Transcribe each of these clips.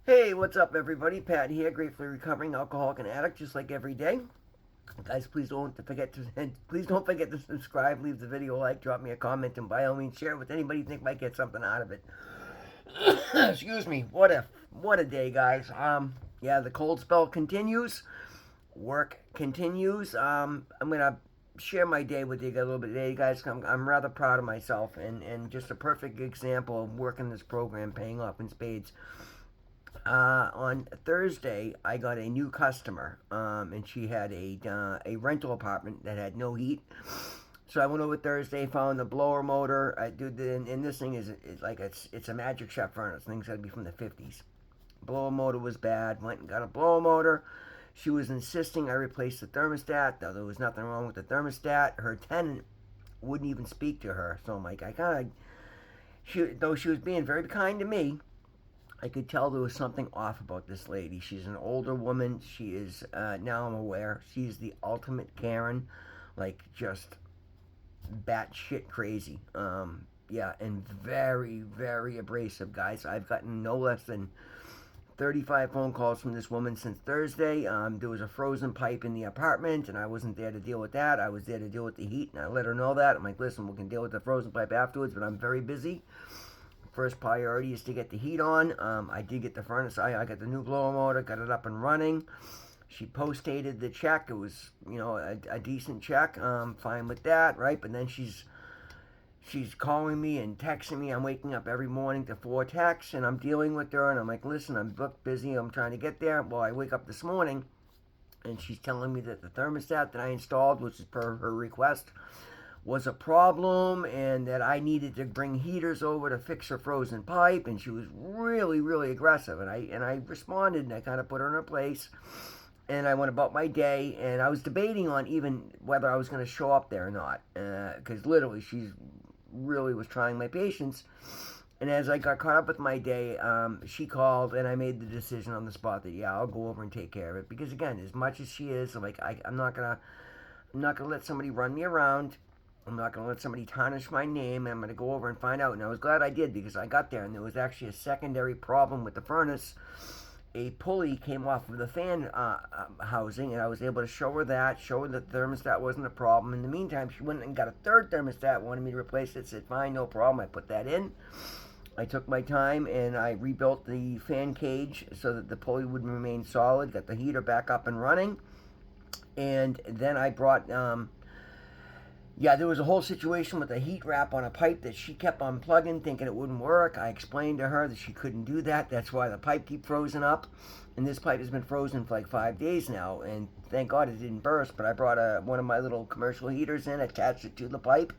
Hey, what's up, everybody? Pat here, gratefully recovering alcoholic and addict, just like every day. Guys, please don't forget to subscribe, leave the video a like, drop me a comment, and by all means share it with anybody you think might get something out of it. Excuse me. What a day, guys. Yeah, the cold spell continues. Work continues. I'm gonna share my day with you a little bit today, guys. I'm rather proud of myself, and just a perfect example of working this program paying off in spades. On Thursday, I got a new customer, and she had a rental apartment that had no heat. So I went over Thursday, found the blower motor. And this thing is like it's a Magic Chef furnace. Thing's got to be from the 50s. Blower motor was bad. Went and got a blower motor. She was insisting I replace the thermostat. Though there was nothing wrong with the thermostat. Her tenant wouldn't even speak to her. So I'm like, though she was being very kind to me, I could tell there was something off about this lady. She's an older woman. She is, now I'm aware, she's the ultimate Karen. Like, just batshit crazy. Yeah, and very, very abrasive, guys. I've gotten no less than 35 phone calls from this woman since Thursday. There was a frozen pipe in the apartment, and I wasn't there to deal with that. I was there to deal with the heat, and I let her know that. I'm like, listen, we can deal with the frozen pipe afterwards, but I'm very busy. First priority is to get the heat on. I did get the furnace. I got the new blower motor, got it up and running. She post-dated the check. It was, a decent check. Fine with that, right? But then she's calling me and texting me. I'm waking up every morning to 4 texts, and I'm dealing with her. And I'm like, listen, I'm booked, busy. I'm trying to get there. Well, I wake up this morning, and she's telling me that the thermostat that I installed, which is per her request, was a problem, and that I needed to bring heaters over to fix her frozen pipe. And she was really, really aggressive. And I responded, and I kind of put her in her place, and I went about my day. And I was debating on even whether I was going to show up there or not, because literally she really was trying my patience. And as I got caught up with my day, she called, and I made the decision on the spot that, yeah, I'll go over and take care of it. Because again, as much as she is, I'm not gonna let somebody run me around. I'm not going to let somebody tarnish my name. I'm going to go over and find out. And I was glad I did, because I got there and there was actually a secondary problem with the furnace. A pulley came off of the fan housing, and I was able to show her that the thermostat wasn't a problem. In the meantime, she went and got a third thermostat, wanted me to replace it. Said, fine, no problem. I put that in. I took my time and I rebuilt the fan cage so that the pulley would remain solid. Got the heater back up and running. And then I brought... yeah, there was a whole situation with a heat wrap on a pipe that she kept unplugging, thinking it wouldn't work. I explained to her that she couldn't do that. That's why the pipe keep frozen up. And this pipe has been frozen for like 5 days now. And thank God it didn't burst. But I brought one of my little commercial heaters in, attached it to the pipe.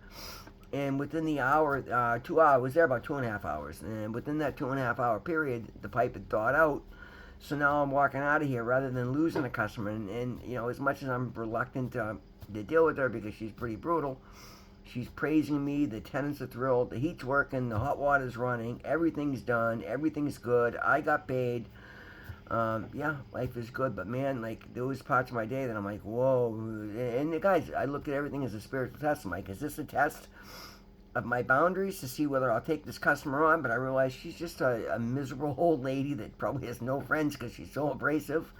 And within the hour, 2 hours, I was there about 2.5 hours. And within that 2.5 hour period, the pipe had thawed out. So now I'm walking out of here rather than losing a customer. And as much as I'm reluctant to deal with her because she's pretty brutal, she's praising me. The tenants are thrilled. The heat's working. The hot water's running. Everything's done. Everything's good. I got paid. Yeah, life is good. But man, like, there was parts of my day that I'm like, whoa. And guys, I look at everything as a spiritual test. I'm like, is this a test of my boundaries to see whether I'll take this customer on? But I realize she's just a miserable old lady that probably has no friends because she's so abrasive.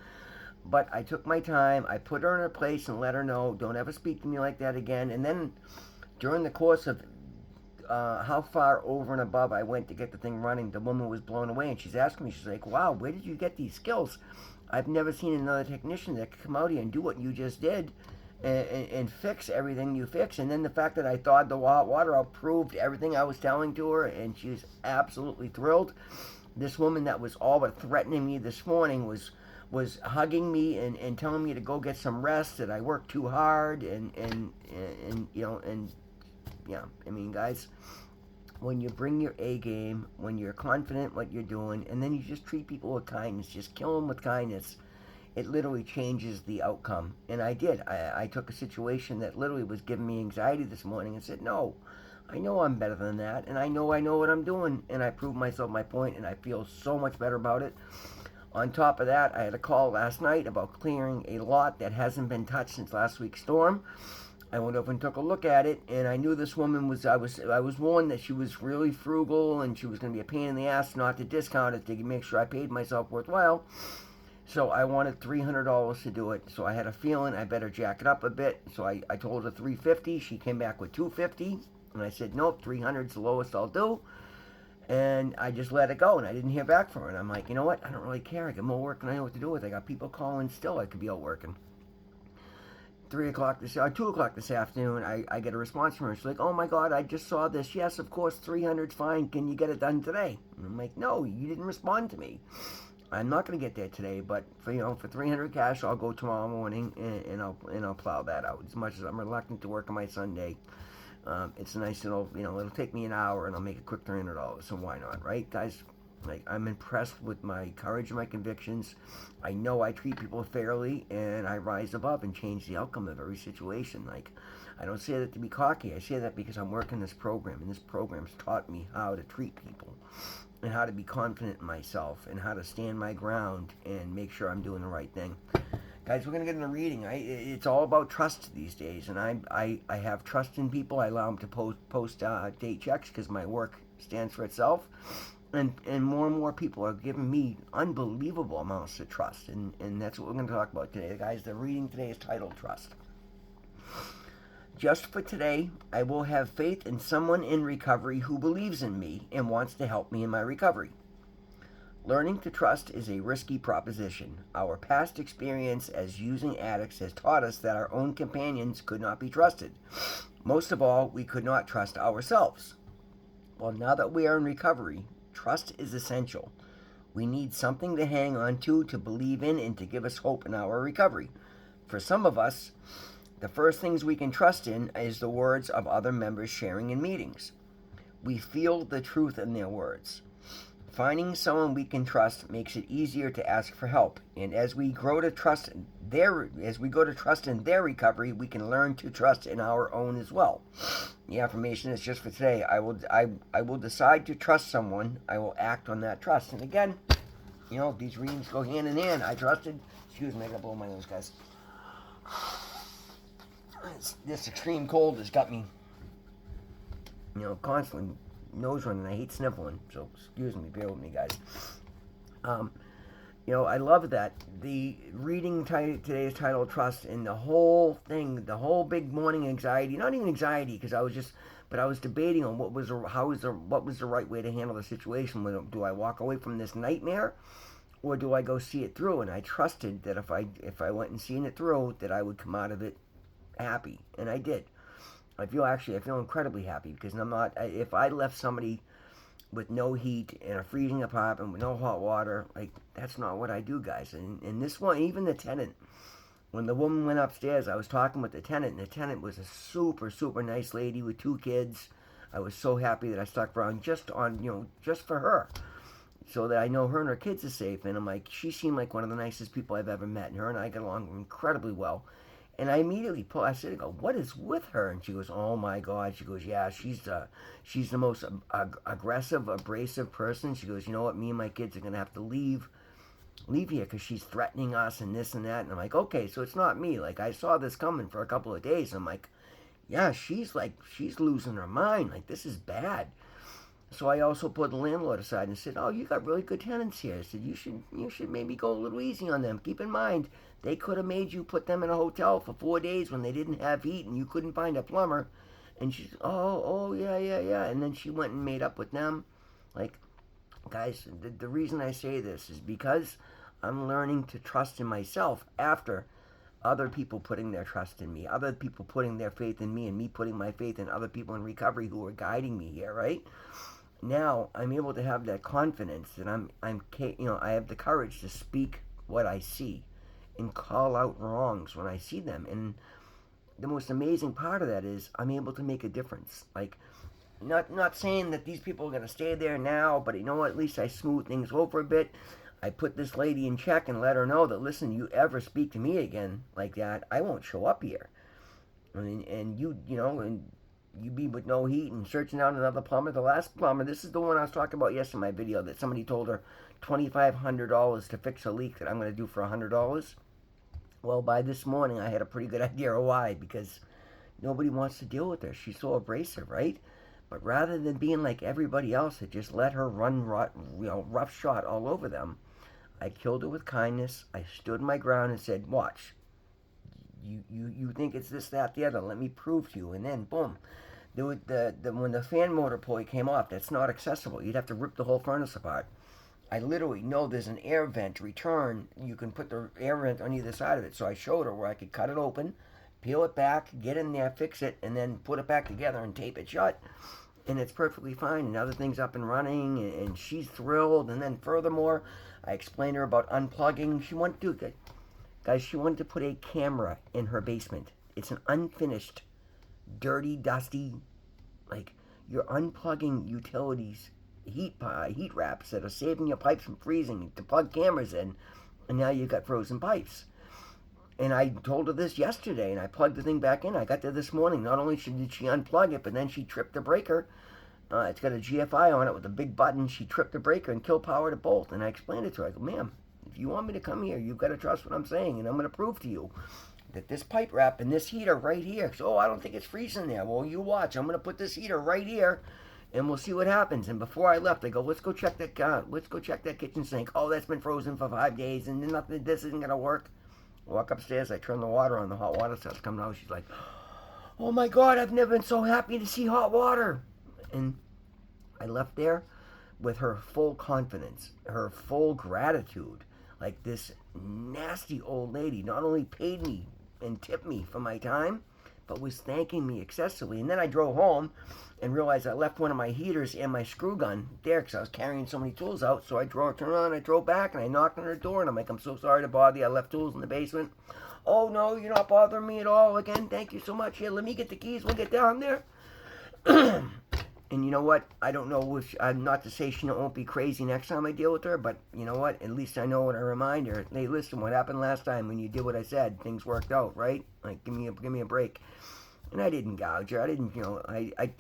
But I took my time. I put her in her place and let her know, don't ever speak to me like that again. And then during the course of how far over and above I went to get the thing running, the woman was blown away. And she's asking me, she's like, wow, where did you get these skills? I've never seen another technician that could come out here and do what you just did and fix everything you fix. And then the fact that I thawed the hot water out proved everything I was telling to her. And she's absolutely thrilled. This woman that was all but threatening me this morning was hugging me and telling me to go get some rest, that I work too hard, and yeah, I mean, guys, when you bring your A game, when you're confident what you're doing, and then you just treat people with kindness, just kill them with kindness, it literally changes the outcome. And I did. I took a situation that literally was giving me anxiety this morning and said, no, I know I'm better than that, and I know what I'm doing, and I proved myself my point, and I feel so much better about it. On top of that, I had a call last night about clearing a lot that hasn't been touched since last week's storm. I went over and took a look at it, and I knew this woman was. I was warned that she was really frugal, and she was going to be a pain in the ass not to discount it to make sure I paid myself worthwhile. So I wanted $300 to do it. So I had a feeling I better jack it up a bit. So I told her $350. She came back with $250, and I said nope, $300's the lowest I'll do. And I just let it go, and I didn't hear back from her. And I'm like, you know what? I don't really care. I got more work than I know what to do with. I got people calling still. I could be out working. 2 o'clock this afternoon, I get a response from her. She's like, oh my God, I just saw this. Yes, of course, 300's fine. Can you get it done today? And I'm like, no, you didn't respond to me. I'm not going to get there today, but for 300 cash, I'll go tomorrow morning and I'll plow that out. As much as I'm reluctant to work on my Sunday, it's a nice little, it'll take me an hour and I'll make a quick $300. So why not, right, guys? Like, I'm impressed with my courage and my convictions. I know I treat people fairly, and I rise above and change the outcome of every situation. Like, I don't say that to be cocky. I say that because I'm working this program, and this program's taught me how to treat people and how to be confident in myself and how to stand my ground and make sure I'm doing the right thing. Guys, we're going to get into reading. It's all about trust these days, and I have trust in people. I allow them to post date checks because my work stands for itself. And more people are giving me unbelievable amounts of trust. And that's what we're going to talk about today. Guys, the reading today is titled Trust. Just for today, I will have faith in someone in recovery who believes in me and wants to help me in my recovery. Learning to trust is a risky proposition. Our past experience as using addicts has taught us that our own companions could not be trusted. Most of all, we could not trust ourselves. Well, now that we are in recovery, trust is essential. We need something to hang on to believe in, and to give us hope in our recovery. For some of us, the first things we can trust in is the words of other members sharing in meetings. We feel the truth in their words. Finding someone we can trust makes it easier to ask for help, and as we grow to trust in their recovery, we can learn to trust in our own as well. The affirmation is just for today. I will decide to trust someone. I will act on that trust. And again, these readings go hand in hand. I trusted. Excuse me, I gotta blow my nose, guys. This extreme cold has got me, constantly nose running. I hate sniffling, so excuse me, bear with me, guys. I love that the reading today is titled Trust, and the whole thing, the whole big morning anxiety, not even anxiety, because I was debating on what was the right way to handle the situation. Do I walk away from this nightmare, or do I go see it through? And I trusted that if I went and seen it through, that I would come out of it happy, and I did. I feel incredibly happy, because if I left somebody with no heat in a freezing apartment with no hot water, like, that's not what I do, guys. And this one, even the tenant, when the woman went upstairs, I was talking with the tenant, and the tenant was a super, super nice lady with 2 kids. I was so happy that I stuck around just for her, so that I know her and her kids are safe. And I'm like, she seemed like one of the nicest people I've ever met, and her and I got along incredibly well. And I immediately I said, what is with her? And she goes, oh my God. She goes, yeah, she's the most aggressive, abrasive person. She goes, you know what? Me and my kids are going to have to leave here because she's threatening us and this and that. And I'm like, okay, so it's not me. Like, I saw this coming for a couple of days. I'm like, yeah, she's losing her mind. Like, this is bad. So I also put the landlord aside and said, oh, you got really good tenants here. I said, you should maybe go a little easy on them. Keep in mind, they could have made you put them in a hotel for 4 days when they didn't have heat and you couldn't find a plumber. And she's, oh, yeah. And then she went and made up with them. Like, guys, the reason I say this is because I'm learning to trust in myself after other people putting their trust in me, other people putting their faith in me, and me putting my faith in other people in recovery who are guiding me here, right? Now I'm able to have that confidence that I have the courage to speak what I see and call out wrongs when I see them. And the most amazing part of that is I'm able to make a difference. Like, not saying that these people are going to stay there now, but you know what? At least I smooth things over a bit. I put this lady in check and let her know that, listen, you ever speak to me again like that, I won't show up here. And you be with no heat and searching out another plumber. The last plumber, this is the one I was talking about yesterday in my video, that somebody told her $2,500 to fix a leak that I'm going to do for $100. Well, by this morning, I had a pretty good idea of why, because Nobody wants to deal with her. She's so abrasive, right? But rather than being like everybody else that just let her run, rough shot all over them, I killed her with kindness. I stood my ground and said, "Watch. You think it's this, that, the other. Let me prove to you." And then, boom. When the fan motor pulley came off, that's not accessible. You'd have to rip the whole furnace apart. I literally know there's an air vent return. You can put the air vent on either side of it. So I showed her where I could cut it open, peel it back, get in there, fix it, and then put it back together and tape it shut. And it's perfectly fine. And other things up and running, and she's thrilled. And then furthermore, I explained to her about unplugging. She wanted to do it. Guys, she wanted to put a camera in her basement. It's an unfinished, dirty, dusty, like you're unplugging utilities heat wraps that are saving your pipes from freezing to plug cameras in, and now you've got frozen pipes. And I told her this yesterday, and I plugged the thing back in. I got there this morning. Not only did she unplug it, but then she tripped the breaker. It's got a GFI on it with a big button. She tripped the breaker and killed power to both. And I explained it to her. I go, "Ma'am, if you want me to come here, you've got to trust what I'm saying, and I'm going to prove to you that this pipe wrap and this heater right here." So, "Oh, I don't think it's freezing there." "Well, you watch. I'm going to put this heater right here, and we'll see what happens." And before I left, I go, let's go check that kitchen sink." "Oh, that's been frozen for 5 days, and nothing. This isn't going to work." I walk upstairs. I turn the water on. The hot water starts coming out. She's like, "Oh my God, I've never been so happy to see hot water." And I left there with her full confidence, her full gratitude. Like, this nasty old lady not only paid me and tipped me for my time, but was thanking me excessively. And then I drove home and realized I left one of my heaters and my screw gun there because I was carrying so many tools out. So I turned around, I drove back, and I knocked on her door, and I'm like, "I'm so sorry to bother you. I left tools in the basement." "Oh, no, you're not bothering me at all. Again, thank you so much. Here, let me get the keys. We'll get down there." And you know what? I don't know if I'm not to say she won't be crazy next time I deal with her, but you know what? At least I know what I remind her. "Hey, listen, what happened last time when you did what I said? Things worked out, right? Like, give me a break." And I didn't gouge her. I didn't,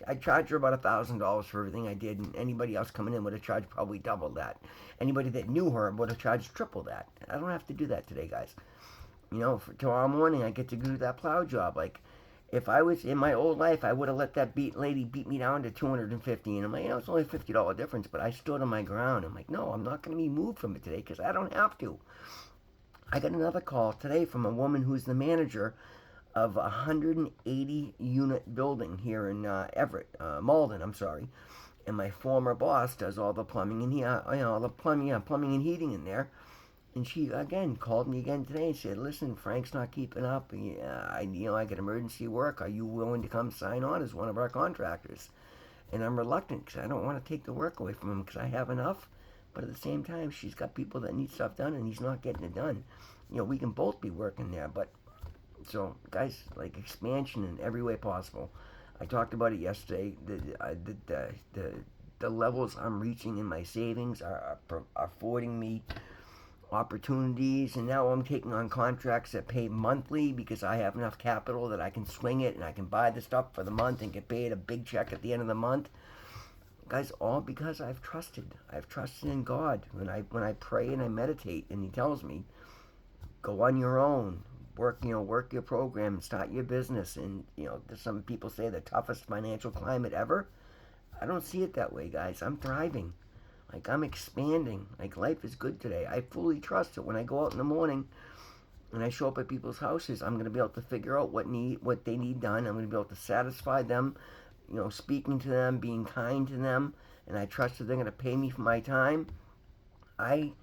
I charged her about $1,000 for everything I did, and anybody else coming in would have charged probably double that. Anybody that knew her would have charged triple that. I don't have to do that today, guys. For tomorrow morning, I get to do that plow job. Like, if I was in my old life, I would have let that lady beat me down to 250. And I'm like, it's only a $50 difference, but I stood on my ground. I'm like, no, I'm not going to be moved from it today because I don't have to. I got another call today from a woman who's the manager of a 180 unit building here in Malden. I'm sorry. And my former boss does all the plumbing and all the plumbing and heating in there. And she again called me again today and said, "Listen, Frank's not keeping up. I get emergency work. Are you willing to come sign on as one of our contractors?" And I'm reluctant because I don't want to take the work away from him because I have enough. But at the same time, she's got people that need stuff done, and he's not getting it done. We can both be working there. But so, guys, like, expansion in every way possible. I talked about it yesterday. The levels I'm reaching in my savings are affording me opportunities, and now I'm taking on contracts that pay monthly because I have enough capital that I can swing it and I can buy the stuff for the month and get paid a big check at the end of the month. Guys, all because I've trusted in God. When I pray and I meditate and he tells me, go on your own, work your program and start your business. And some people say the toughest financial climate ever. I don't see it that way, guys. I'm thriving. Like, I'm expanding. Like, life is good today. I fully trust that when I go out in the morning and I show up at people's houses, I'm going to be able to figure out what they need done. I'm going to be able to satisfy them, speaking to them, being kind to them, and I trust that they're going to pay me for my time. I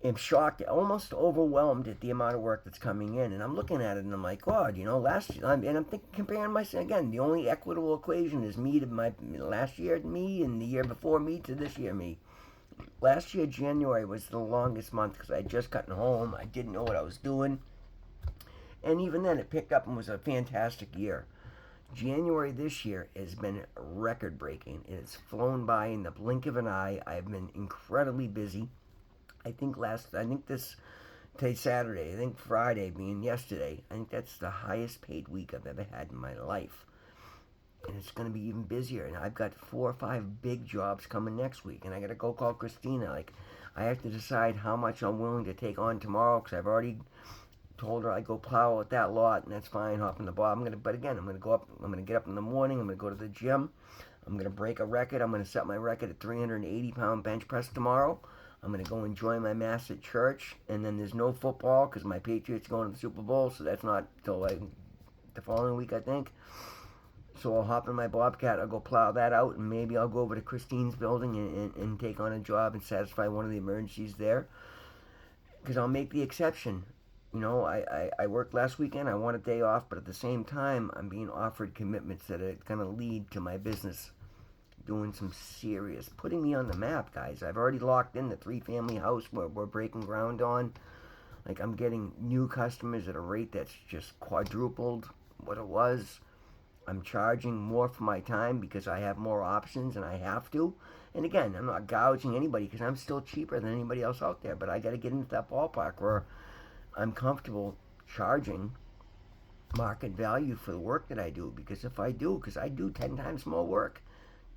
am shocked, almost overwhelmed at the amount of work that's coming in, and I'm looking at it and I'm like, God, last year, and I'm thinking, comparing myself again. The only equitable equation is me to my last year me and the year before me to this year me. Last year January was the longest month because I had just gotten home. I didn't know what I was doing, and even then it picked up and was a fantastic year. January this year has been record breaking. It has flown by in the blink of an eye. I've been incredibly busy. I think today's Saturday, I think Friday being yesterday, I think that's the highest paid week I've ever had in my life. And it's going to be even busier. And I've got 4 or 5 big jobs coming next week. And I got to go call Christina. Like, I have to decide how much I'm willing to take on tomorrow because I've already told her I go plow at that lot, and that's fine. Hop in the bar. But again, I'm gonna go up. I'm gonna get up in the morning. I'm gonna go to the gym. I'm gonna break a record. I'm gonna set my record at 380-pound bench press tomorrow. I'm gonna go enjoy my mass at church, and then there's no football because my Patriots going to the Super Bowl, so that's not till like the following week, I think. So I'll hop in my Bobcat, I'll go plow that out, and maybe I'll go over to Christine's building and take on a job and satisfy one of the emergencies there. Because I'll make the exception. You know, I worked last weekend, I want a day off, but at the same time, I'm being offered commitments that are going to lead to my business doing some serious, putting me on the map, guys. I've already locked in the 3-family house where we're breaking ground on. Like, I'm getting new customers at a rate that's just quadrupled what it was. I'm charging more for my time because I have more options and I have to. And again, I'm not gouging anybody because I'm still cheaper than anybody else out there. But I got to get into that ballpark where I'm comfortable charging market value for the work that I do. Because if I do, because I do 10 times more work.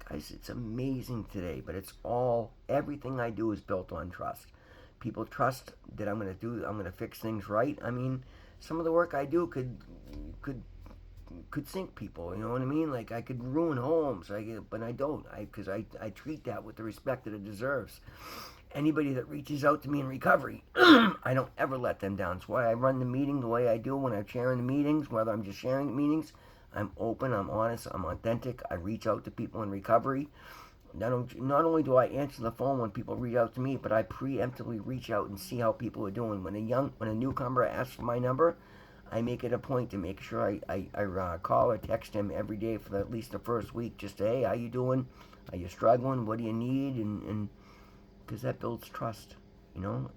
Guys, it's amazing today. But it's everything I do is built on trust. People trust that I'm going to fix things right. I mean, some of the work I do could sink people, you know what I mean? Like, I could ruin homes, but I don't, because I treat that with the respect that it deserves. Anybody that reaches out to me in recovery, I don't ever let them down. It's why I run the meeting the way I do when I'm sharing the meetings, whether I'm just sharing the meetings. I'm open, I'm honest, I'm authentic. I reach out to people in recovery. Not only do I answer the phone when people reach out to me, but I preemptively reach out and see how people are doing. When a newcomer asks for my number, I make it a point to make sure I call or text him every day for at least the first week, just to, hey, how you doing? Are you struggling? What do you need? And because that builds trust, you know.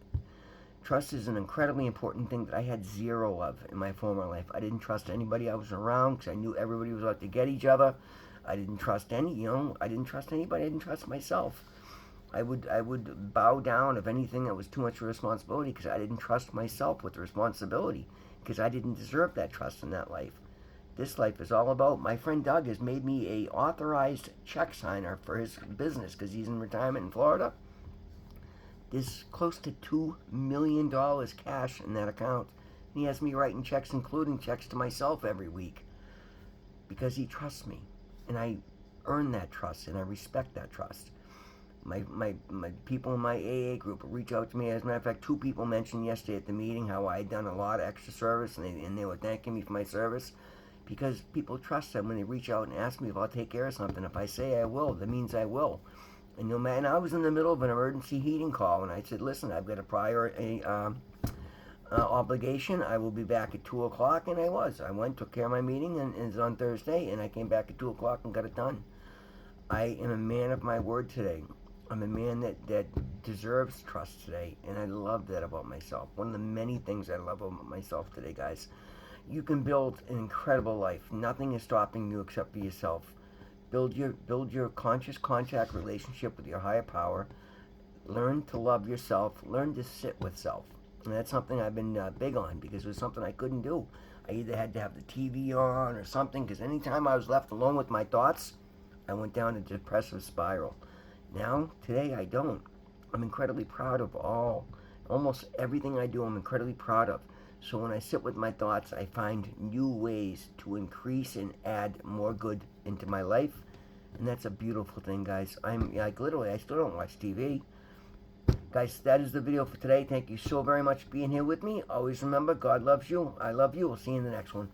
Trust is an incredibly important thing that I had zero of in my former life. I didn't trust anybody I was around because I knew everybody was out to get each other. I didn't trust I didn't trust anybody. I didn't trust myself. I would bow down if anything that was too much responsibility because I didn't trust myself with the responsibility. Because I didn't deserve that trust in that life. This life is all about, my friend Doug has made me a authorized check signer for his business because he's in retirement in Florida. There's close to $2 million cash in that account. And he has me writing checks, including checks to myself every week. Because he trusts me. And I earn that trust and I respect that trust. My people in my AA group reach out to me. As a matter of fact, 2 people mentioned yesterday at the meeting how I had done a lot of extra service, and they were thanking me for my service because people trust them when they reach out and ask me if I'll take care of something. If I say I will, that means I will. And no matter, and I was in the middle of an emergency heating call, and I said, listen, I've got a prior obligation. I will be back at 2 o'clock, and I was. I went, took care of my meeting, and it's on Thursday, and I came back at 2 o'clock and got it done. I am a man of my word today. I'm a man that deserves trust today, and I love that about myself. One of the many things I love about myself today, guys. You can build an incredible life. Nothing is stopping you except for yourself. Build your conscious contact relationship with your higher power. Learn to love yourself. Learn to sit with self. And that's something I've been big on because it was something I couldn't do. I either had to have the TV on or something because anytime I was left alone with my thoughts, I went down a depressive spiral. Now, today, I don't. I'm incredibly proud of almost everything I do, I'm incredibly proud of. So when I sit with my thoughts, I find new ways to increase and add more good into my life. And that's a beautiful thing, guys. I'm like, literally, I still don't watch TV. Guys, that is the video for today. Thank you so very much for being here with me. Always remember, God loves you. I love you. We'll see you in the next one.